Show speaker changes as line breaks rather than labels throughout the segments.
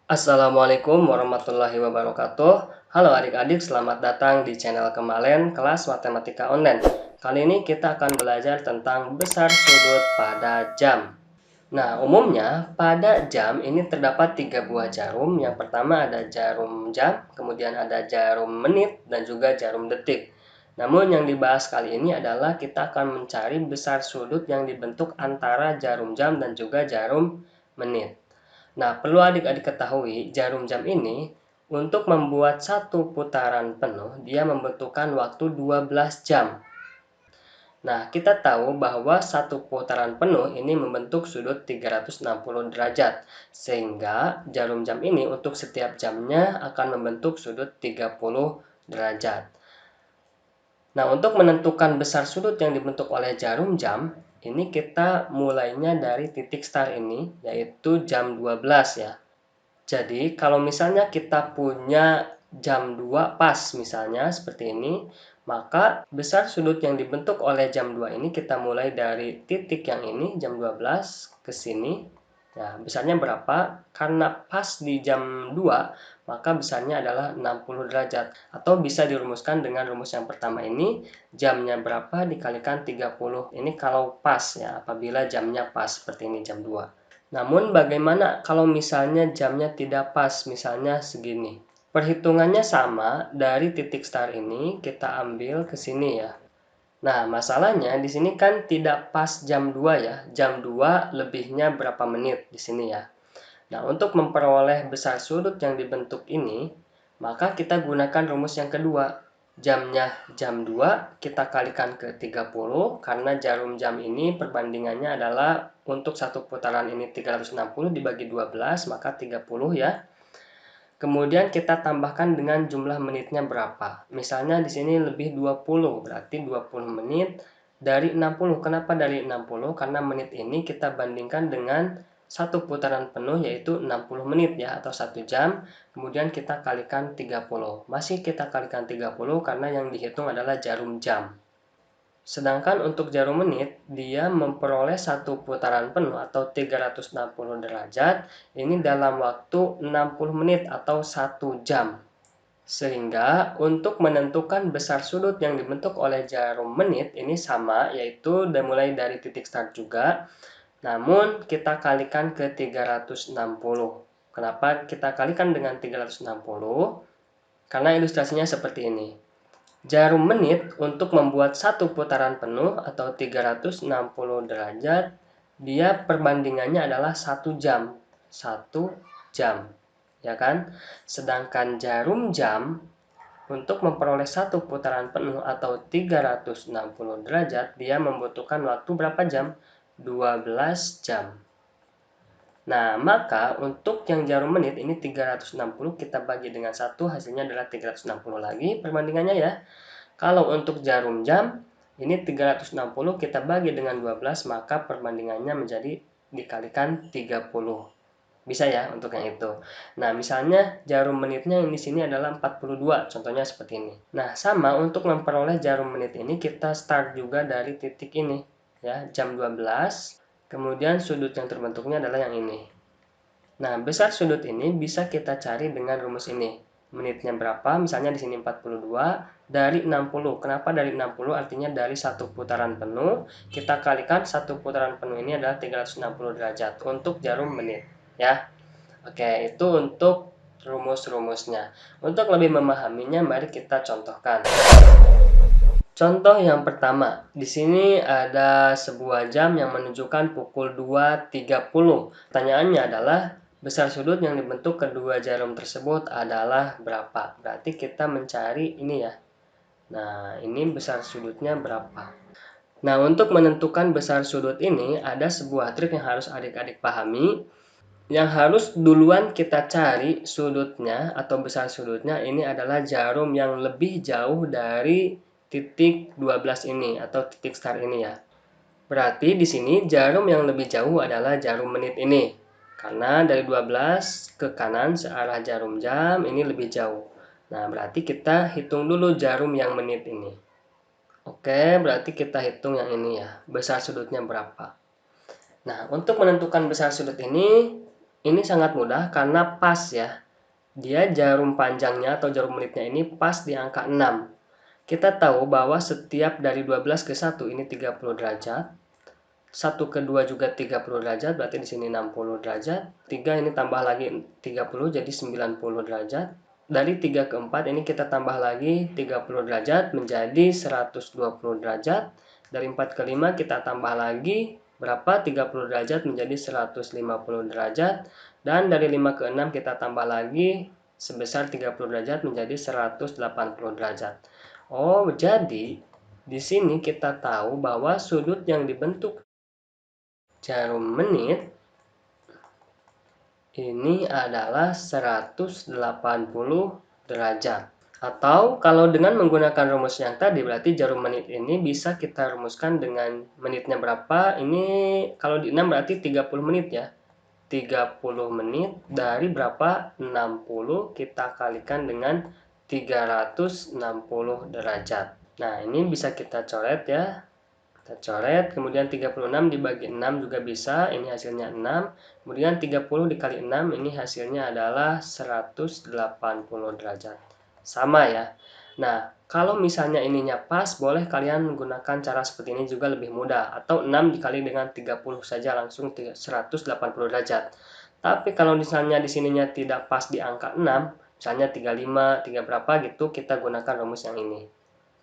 Assalamualaikum warahmatullahi wabarakatuh. Halo adik-adik, selamat datang di channel Kemalen kelas matematika online. Kali ini kita akan belajar tentang besar sudut pada jam. Nah, umumnya pada jam ini terdapat 3 buah jarum. Yang pertama ada jarum jam, kemudian ada jarum menit, dan juga jarum detik. Namun yang dibahas kali ini adalah kita akan mencari besar sudut yang dibentuk antara jarum jam dan juga jarum menit. Nah, perlu adik-adik ketahui, jarum jam ini untuk membuat satu putaran penuh, dia membutuhkan waktu 12 jam. Nah, kita tahu bahwa satu putaran penuh ini membentuk sudut 360 derajat. Sehingga jarum jam ini untuk setiap jamnya akan membentuk sudut 30 derajat. Nah, untuk menentukan besar sudut yang dibentuk oleh jarum jam, ini kita mulainya dari titik start ini, yaitu jam 12 ya. Jadi, kalau misalnya kita punya jam 2 pas misalnya seperti ini, maka besar sudut yang dibentuk oleh jam 2 ini kita mulai dari titik yang ini, jam 12 ke sini. Ya, besarnya berapa? Karena pas di jam 2, maka besarnya adalah 60 derajat. Atau bisa dirumuskan dengan rumus yang pertama ini, jamnya berapa dikalikan 30. Ini kalau pas ya, apabila jamnya pas seperti ini jam 2. Namun bagaimana kalau misalnya jamnya tidak pas, misalnya segini? Perhitungannya sama, dari titik start ini kita ambil ke sini ya. Nah, masalahnya di sini kan tidak pas jam 2 ya. Jam 2 lebihnya berapa menit di sini ya. Nah, untuk memperoleh besar sudut yang dibentuk ini, maka kita gunakan rumus yang kedua. Jamnya jam 2 kita kalikan ke 30 karena jarum jam ini perbandingannya adalah untuk satu putaran ini 360 dibagi 12 maka 30 ya. Kemudian kita tambahkan dengan jumlah menitnya berapa. Misalnya di sini lebih 20, berarti 20 menit dari 60. Kenapa dari 60? Karena menit ini kita bandingkan dengan satu putaran penuh yaitu 60 menit ya atau 1 jam. Kemudian kita kalikan 30. Masih kita kalikan 30 karena yang dihitung adalah jarum jam. Sedangkan untuk jarum menit, dia memperoleh satu putaran penuh atau 360 derajat, ini dalam waktu 60 menit atau 1 jam. Sehingga untuk menentukan besar sudut yang dibentuk oleh jarum menit ini sama, yaitu mulai dari titik start juga, namun kita kalikan ke 360. Kenapa kita kalikan dengan 360? Karena ilustrasinya seperti ini. Jarum menit untuk membuat satu putaran penuh atau 360 derajat, dia perbandingannya adalah 1 jam. 1 jam, ya kan? Sedangkan jarum jam untuk memperoleh satu putaran penuh atau 360 derajat, dia membutuhkan waktu berapa jam? 12 jam. Nah, maka untuk yang jarum menit ini 360 kita bagi dengan 1, hasilnya adalah 360 lagi perbandingannya ya. Kalau untuk jarum jam, ini 360 kita bagi dengan 12, maka perbandingannya menjadi dikalikan 30. Bisa ya untuk yang itu. Nah, misalnya jarum menitnya yang di sini adalah 42, contohnya seperti ini. Nah, sama untuk memperoleh jarum menit ini kita start juga dari titik ini, ya, jam 12. Kemudian sudut yang terbentuknya adalah yang ini. Nah, besar sudut ini bisa kita cari dengan rumus ini. Menitnya berapa? Misalnya di sini 42 dari 60. Kenapa dari 60? Artinya dari satu putaran penuh, kita kalikan satu putaran penuh ini adalah 360 derajat untuk jarum menit, ya. Oke, itu untuk rumus-rumusnya. Untuk lebih memahaminya, mari kita contohkan. Contoh yang pertama, di sini ada sebuah jam yang menunjukkan pukul 2.30. Pertanyaannya adalah besar sudut yang dibentuk kedua jarum tersebut adalah berapa? Berarti kita mencari ini ya. Nah, ini besar sudutnya berapa? Nah, untuk menentukan besar sudut ini ada sebuah trik yang harus adik-adik pahami. Yang harus duluan kita cari sudutnya atau besar sudutnya ini adalah jarum yang lebih jauh dari titik 12 ini atau titik start ini ya. Berarti di sini jarum yang lebih jauh adalah jarum menit ini. Karena dari 12 ke kanan searah jarum jam ini lebih jauh. Nah, berarti kita hitung dulu jarum yang menit ini. Oke, berarti kita hitung yang ini ya. Besar sudutnya berapa? Nah, untuk menentukan besar sudut ini Ini sangat mudah karena pas ya. Dia jarum panjangnya atau jarum menitnya ini pas di angka 6. Kita tahu bahwa setiap dari 12 ke 1 ini 30 derajat. 1 ke 2 juga 30 derajat, berarti di sini 60 derajat. 3 ini tambah lagi 30 jadi 90 derajat. Dari 3 ke 4 ini kita tambah lagi 30 derajat menjadi 120 derajat. Dari 4 ke 5 kita tambah lagi berapa? 30 derajat menjadi 150 derajat. Dan dari 5 ke 6 kita tambah lagi sebesar 30 derajat menjadi 180 derajat. Oh, jadi di sini kita tahu bahwa sudut yang dibentuk jarum menit ini adalah 180 derajat. Atau kalau dengan menggunakan rumus yang tadi berarti jarum menit ini bisa kita rumuskan dengan menitnya berapa. Ini kalau di 6 berarti 30 menit ya. 30 menit dari berapa? 60 kita kalikan dengan 360 derajat. Nah, ini bisa kita coret ya. Kita coret, kemudian 36 dibagi 6 juga bisa, ini hasilnya 6. Kemudian 30 dikali 6, ini hasilnya adalah 180 derajat. Sama ya. Nah, kalau misalnya ininya pas, boleh kalian menggunakan cara seperti ini juga lebih mudah. Atau 6 dikali dengan 30 saja langsung 180 derajat. Tapi kalau misalnya di sininya tidak pas di angka 6, misalnya 35, 3 berapa gitu, kita gunakan rumus yang ini.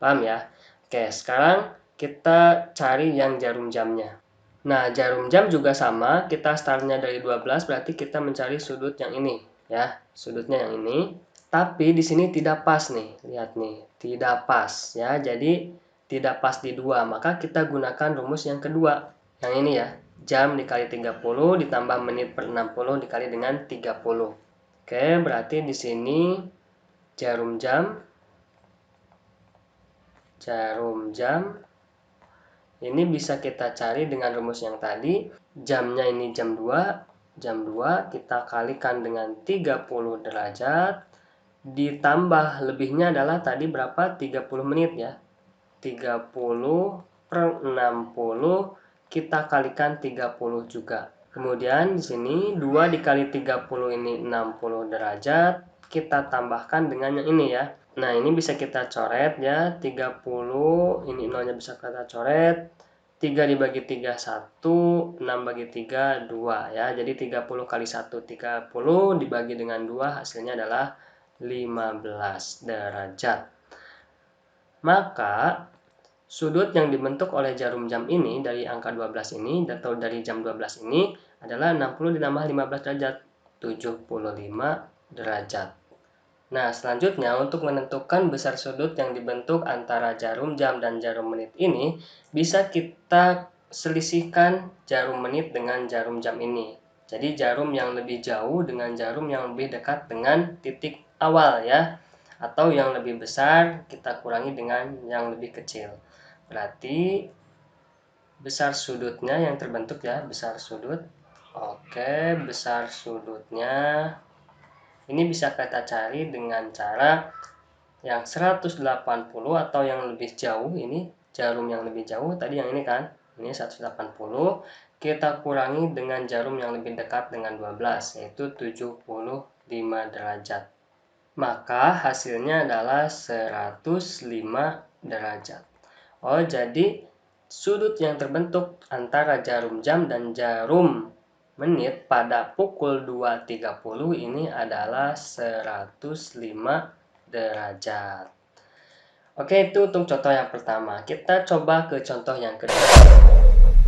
Paham ya? Oke, sekarang kita cari yang jarum jamnya. Nah, jarum jam juga sama, kita startnya dari 12, berarti kita mencari sudut yang ini, ya. Sudutnya yang ini. Tapi di sini tidak pas nih, lihat nih, tidak pas ya. Jadi tidak pas di 2, maka kita gunakan rumus yang kedua. Yang ini ya, jam dikali 30 ditambah menit per 60 dikali dengan 30. Oke, berarti di sini jarum jam ini bisa kita cari dengan rumus yang tadi. Jamnya ini jam 2 kita kalikan dengan 30 derajat ditambah lebihnya adalah tadi berapa? 30 menit ya. 30 per 60 kita kalikan 30 juga. Kemudian di sini 2 dikali 30 ini 60 derajat, kita tambahkan dengan yang ini ya. Nah, ini bisa kita coret ya, 30, ini nolnya bisa kita coret. 3 dibagi 3, 1, 6 bagi 3, 2 ya. Jadi 30 kali 1, 30 dibagi dengan 2 hasilnya adalah 15 derajat. Maka sudut yang dibentuk oleh jarum jam ini dari angka 12 ini atau dari jam 12 ini adalah 60 ditambah 15 derajat, 75 derajat. Nah, selanjutnya untuk menentukan besar sudut yang dibentuk antara jarum jam dan jarum menit ini, bisa kita selisihkan jarum menit dengan jarum jam ini. Jadi jarum yang lebih jauh dengan jarum yang lebih dekat dengan titik awal ya. Atau yang lebih besar kita kurangi dengan yang lebih kecil. Berarti besar sudutnya yang terbentuk ya, besar sudut. Oke, besar sudutnya ini bisa kita cari dengan cara yang 180 atau yang lebih jauh, ini jarum yang lebih jauh tadi yang ini kan. Ini 180 kita kurangi dengan jarum yang lebih dekat dengan 12 yaitu 75 derajat. Maka hasilnya adalah 105 derajat. Oh, jadi sudut yang terbentuk antara jarum jam dan jarum menit pada pukul 2.30 ini adalah 105 derajat. Oke, itu untuk contoh yang pertama. Kita coba ke contoh yang kedua.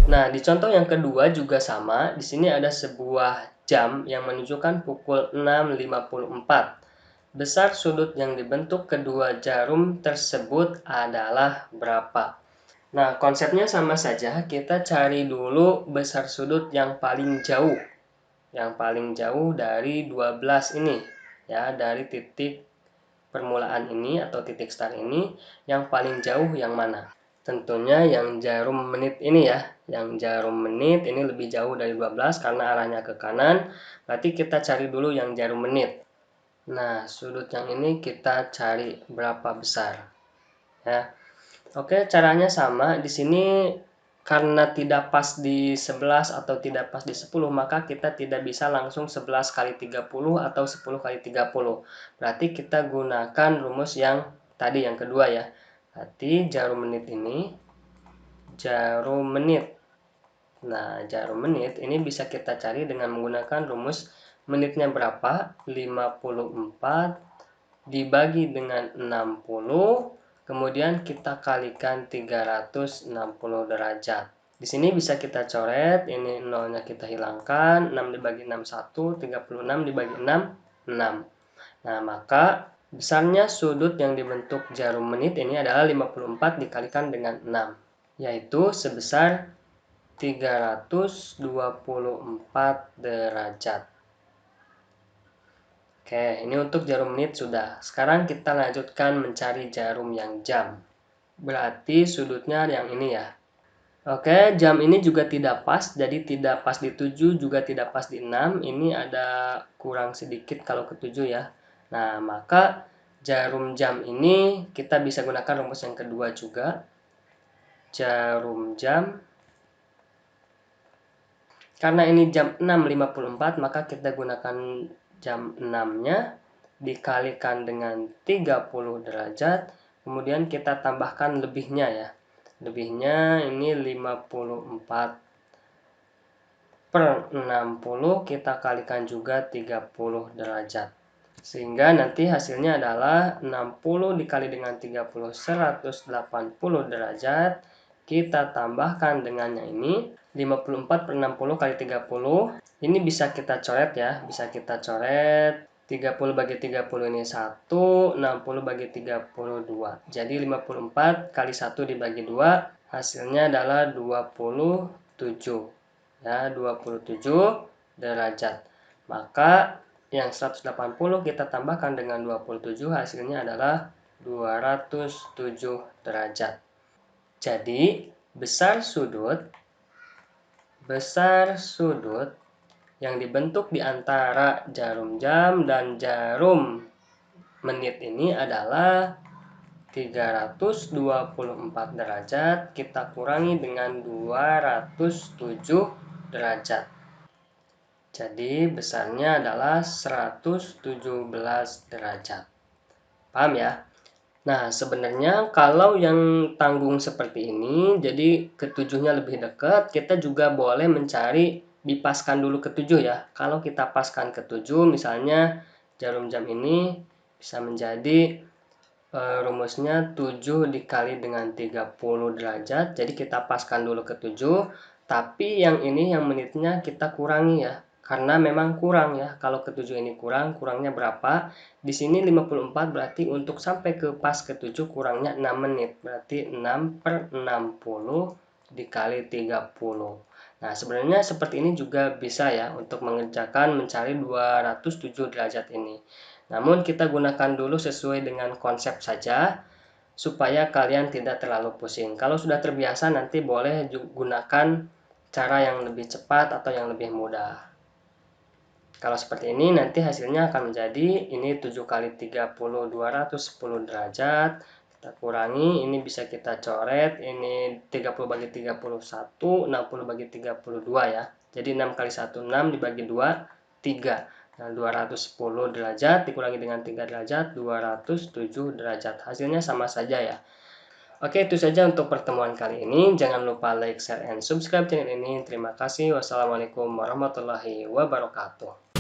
Nah, di contoh yang kedua juga sama. Di sini ada sebuah jam yang menunjukkan pukul 6.54. Besar sudut yang dibentuk kedua jarum tersebut adalah berapa? Nah, konsepnya sama saja. Kita cari dulu besar sudut yang paling jauh. Yang paling jauh dari 12 ini. Ya, dari titik permulaan ini atau titik start ini, yang paling jauh yang mana? Tentunya yang jarum menit ini ya. Yang jarum menit ini lebih jauh dari 12 karena arahnya ke kanan. Berarti kita cari dulu yang jarum menit. Nah, sudut yang ini kita cari berapa besar. Ya. Oke, caranya sama. Di sini karena tidak pas di 11 atau tidak pas di 10, maka kita tidak bisa langsung 11 kali 30 atau 10 kali 30. Berarti kita gunakan rumus yang tadi, yang kedua ya. Berarti jarum menit ini, jarum menit. Nah, jarum menit ini bisa kita cari dengan menggunakan rumus menitnya berapa? 54 dibagi dengan 60, kemudian kita kalikan 360 derajat. Di sini bisa kita coret, ini nolnya kita hilangkan, 6 dibagi 6 1, 36 dibagi 6, 6. Nah, maka besarnya sudut yang dibentuk jarum menit ini adalah 54 dikalikan dengan 6, yaitu sebesar 324 derajat. Oke, ini untuk jarum menit sudah. Sekarang kita lanjutkan mencari jarum yang jam. Berarti sudutnya yang ini ya. Oke, jam ini juga tidak pas, jadi tidak pas di 7, juga tidak pas di 6. Ini ada kurang sedikit kalau ke 7 ya. Nah, maka jarum jam ini kita bisa gunakan rumus yang kedua juga. Jarum jam. Karena ini jam 6.54, maka kita gunakan jam 6-nya dikalikan dengan 30 derajat, kemudian kita tambahkan lebihnya ya. Lebihnya ini 54 per 60, kita kalikan juga 30 derajat. Sehingga nanti hasilnya adalah 60 dikali dengan 30, 180 derajat. Kita tambahkan dengan yang ini, 54 per 60 kali 30. Ini bisa kita coret ya, bisa kita coret. 30 bagi 30 ini 1, 60 bagi 32. Jadi 54 kali 1 dibagi 2, hasilnya adalah 27. Ya, 27 derajat. Maka yang 180 kita tambahkan dengan 27, hasilnya adalah 207 derajat. Jadi, besar sudut yang dibentuk di antara jarum jam dan jarum menit ini adalah 324 derajat, kita kurangi dengan 207 derajat. Jadi besarnya adalah 117 derajat. Paham ya? Nah, sebenarnya kalau yang tanggung seperti ini, jadi ketujuhnya lebih dekat, kita juga boleh mencari dipaskan dulu ketujuh ya. Kalau kita paskan ketujuh, misalnya jarum jam ini bisa menjadi rumusnya 7 dikali dengan 30 derajat. Jadi kita paskan dulu ketujuh, tapi yang ini yang menitnya kita kurangi ya. Karena memang kurang ya. Kalau ketujuh ini kurangnya berapa? Di sini 54, berarti untuk sampai ke pas ketujuh kurangnya 6 menit. Berarti 6 per 60 dikali 30. Nah, sebenarnya seperti ini juga bisa ya untuk mengerjakan mencari 207 derajat ini. Namun kita gunakan dulu sesuai dengan konsep saja supaya kalian tidak terlalu pusing. Kalau sudah terbiasa nanti boleh gunakan cara yang lebih cepat atau yang lebih mudah. Kalau seperti ini nanti hasilnya akan menjadi ini 7 kali 30 210 derajat. Kita kurangi, ini bisa kita coret, ini 30 bagi 31, 60 bagi 32 ya. Jadi 6 kali 1 6 dibagi 2 3. Nah, 210 derajat dikurangi dengan 3 derajat, 207 derajat. Hasilnya sama saja ya. Oke, itu saja untuk pertemuan kali ini. Jangan lupa like, share, and subscribe channel ini. Terima kasih. Wassalamualaikum warahmatullahi wabarakatuh.